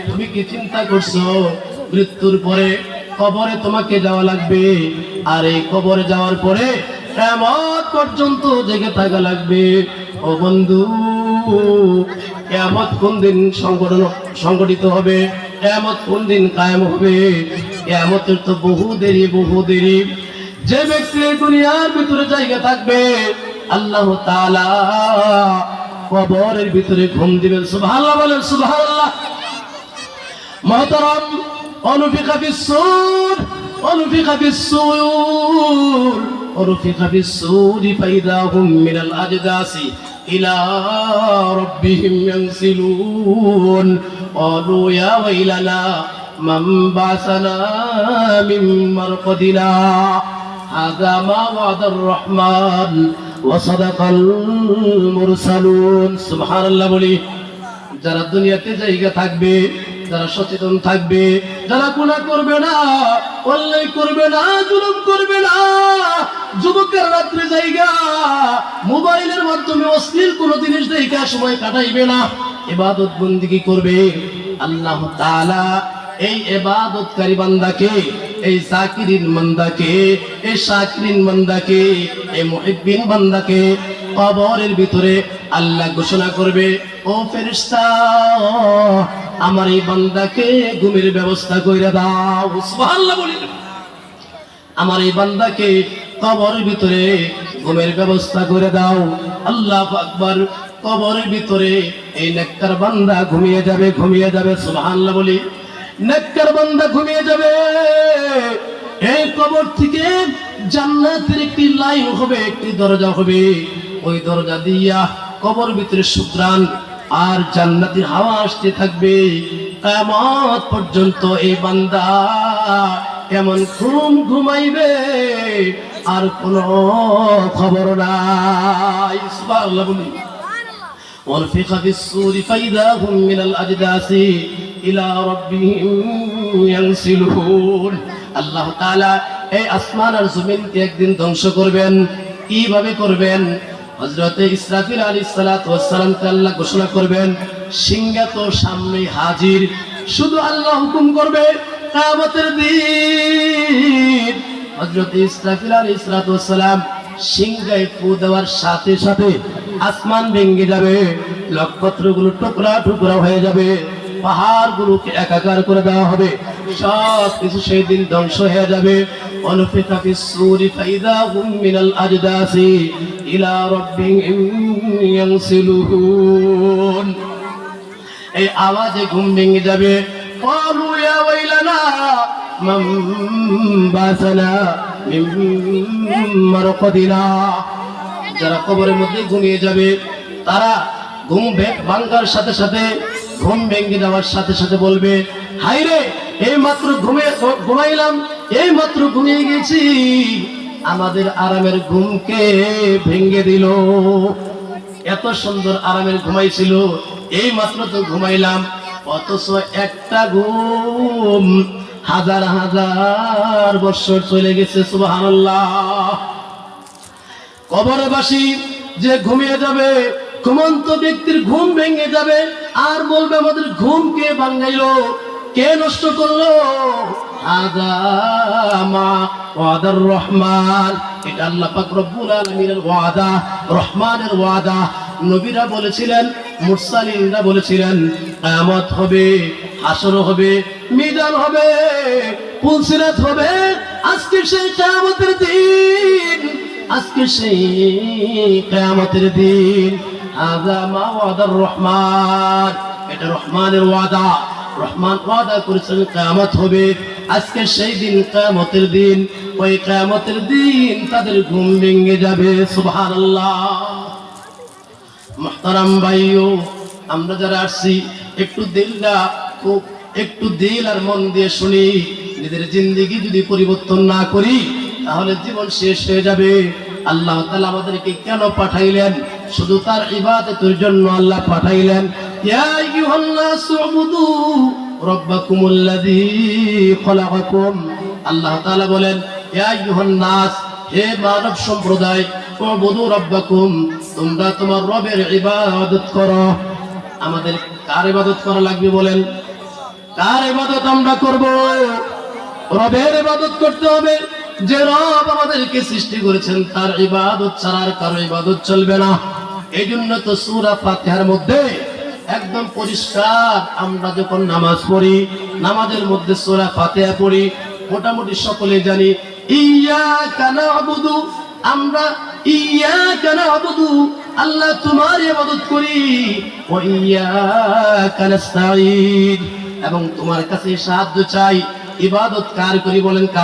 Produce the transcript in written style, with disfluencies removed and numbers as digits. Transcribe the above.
তুমি কি চিন্তা করছো মৃত্যুর পরে কবরে তোমাকে যাওয়া লাগবে, আর এই কবরে যাওয়ার পরে কিয়ামত পর্যন্ত জেগে থাকা লাগবে? ও বন্ধু, কিয়ামত কোন দিন সংগঠিত হবে? কিয়ামত কোন দিন কায়েম হবে? কিয়ামতের তো বহু দেরি। যে ব্যক্তি দুনিয়ার ভিতরে জায়গা থাকবে, আল্লাহ তাআলা কবরের ভিতরে ঘুম দিবেন। সুবহানাল্লাহ বলেন, সুবহানাল্লাহ। মুহতারাম, অনুফিকা বিস-সূর ফাইদা হুম মিনাল আজদাসি ইলা রাব্বিহিম ইয়ানসিলুন ক্বালু ইয়া ওয়াইলানা মান বা'সানা মিন মারকাদিনা হাযা মা ওয়াদার রহমান ওয়া সাদাকাল মুরসালুন। সুবহানাল্লাহ বলি। যারা দুনিয়াতে জায়গা থাকবে, যারা সচেতন থাকবে, যারা গুনাহ করবে না, অন্যায় করবে না, জুলুম করবে না, যুবকের রাত্রে জায়গা মোবাইলের মাধ্যমে অশ্লীল কোনো জিনিস দেখে সময় কাটাইবে না, ইবাদত বন্দেগী করবে, আল্লাহ তাআলা এই ইবাদতকারী বান্দাকে, এই যাকিরিন বান্দাকে, এই শাকিরিন বান্দাকে, এই মুহিব্বিন বান্দাকে কবরের ভিতরে আল্লাহ ঘোষণা করবে, ও ফেরেশতা, আমার এই বান্দাকে ঘুমের ব্যবস্থা কইরা দাও। সুবহানাল্লাহ বলি। আমার এই বান্দাকে কবরের ভিতরে ঘুমের ব্যবস্থা করে দাও। আল্লাহু আকবার। কবরের ভিতরে এই নেককার বান্দা ঘুমিয়ে যাবে। সুবহানাল্লাহ বলি। নেককার বান্দা ঘুমিয়ে যাবে। এই কবর থেকে জান্নাতের একটি লাইন হবে, একটি দরজা হবে। ওই দরজা দিয়া কবর ভিতরে সুঘ্রাণ আর জান্নাতের হাওয়া আসতে থাকবে। কিয়ামত পর্যন্ত এই বান্দা এমন ঘুমাইবে আর কোনো খবর নাই। সুবহানাল্লাহ বলি। ونفخ في الصور فإذا هم من الأجداث إلى ربهم ينسلون। আল্লাহ তাআলা এই আসমান আর জমিনকে একদিন ধ্বংস করবেন। কিভাবে করবেন? হযরত ইসরাফিল আলাইহিস সালাতু ওয়াস সালামকে আল্লাহ ঘোষণা করবেন, সিংহা তো সামনে হাজির, শুধু আল্লাহ হুকুম করবে কিয়ামতের দিন হযরত ইসরাফিল আলাইহিস সালাতু ওয়াস সালাম সিংহায় ফু দেওয়ার সাথে সাথে আসমান ভেঙে যাবে, নক্ষত্রগুলো টুকরা টুকরা হয়ে যাবে, পাহাড়গুলোকে একাকার করে দেওয়া হবে, সব কিছু সেই দিন ধ্বংস হয়ে যাবে। অনুফিকা ফিস-সূরি ফাইদা হুম মিনাল আজদাসি ইলা রাব্বিহিম ইয়ানসিলুন। এই আওয়াজে ঘুম ভেঙে যাবে। ক্বালু ইয়া ওয়াইলানা মান বা'সানা মিন মারকাদিনা। যারা কবরের মধ্যে ঘুমিয়ে যাবে, তারা ঘুম ভাঙার সাথে সাথে, ঘুম ভেঙে যাওয়ার সাথে সাথে বলবে, হায়রে, এই মাত্র ঘুমাইলাম, এই মাত্র ঘুমিয়ে গেছি, আমাদের আরামের ঘুমকে ভেঙে দিল। এত সুন্দর আরামের ঘুমাইছিল, এই মাত্র তো ঘুমাইলাম, অথচ একটা ঘুম হাজার হাজার বছর চলে গেছে। সুবহানাল্লাহ। কবরবাসী যে ঘুমিয়ে যাবে, ঘুমন্ত ব্যক্তির ঘুম ভেঙে যাবে আর বলবে, আমাদের ঘুম কে ভাঙাইলো, কে নষ্ট করলো? হাযা মা ওয়াদার রহমান। এটা আল্লাহ পাক রব্বুল আলামিনের ওয়াদা, রহমানের ওয়াদা। নবীরা বলেছিলেন, মুরসালিনরা বলেছিলেন, কিয়ামত হবে, হাসর হবে, মিজান হবে, পুলসিরাত হবে। আজকে সেই কিয়ামতের দিন, আজকে সেই কিয়ামতের দিন। হাযা মা ওয়াদার রহমান। এটা রহমানের ওয়াদা। রহমান ওয়াদা করেছেন কিয়ামত হবে। আজকে সেই দিন, কিয়ামতের দিন। ওই কিয়ামতের দিন তাদের ঘুম ভেঙে যাবে। সুবহানাল্লাহ। মুহতারাম ভাইও, আমরা যারা আসছি, একটু দিল আর মন দিয়ে শুনি। নিজের জিন্দেগি যদি পরিবর্তন না করি, তাহলে জীবন শেষ হয়ে যাবে। আল্লাহ তাআলা আমাদেরকে কেন পাঠাইলেন? শুধু তার ইবাদতের জন্য আল্লাহ পাঠাইলেন। ইয়া আইয়ুহান নাসু উবুদু রাব্বাকুমুল্লাযী খলাকাকুম। আল্লাহ তাআলা বলেন, ইয়া আইয়ুহান নাস, হে মানব সম্প্রদায়, উবুদু রাব্বাকুম, তোমরা তোমার রবের ইবাদত করো। আমাদের কার ইবাদত করা লাগবে বলেন? কার ইবাদত আমরা করব? রবের ইবাদত করতে হবে। যে রব আমাদেরকে সৃষ্টি করেছেন তার ইবাদত ছাড়া আর কারো ইবাদত চলবে না। এই জন্য তো সূরা ফাতিহার মধ্যে একদম পরিষ্কার, আমরা যখন নামাজ পড়ি, নামাজের মধ্যে সূরা ফাতিহা পড়ি, মোটামুটি সকলে জানি ইয়্যাকা না'বুদু, আমরা ইয়্যাকা না'বুদু, আল্লাহ তোমার ইবাদত করি, ওয়া ইয়্যাকা নাস্তাঈন, এবং তোমার কাছে সাহায্য চাই। ইবাদত কার করি বলেন?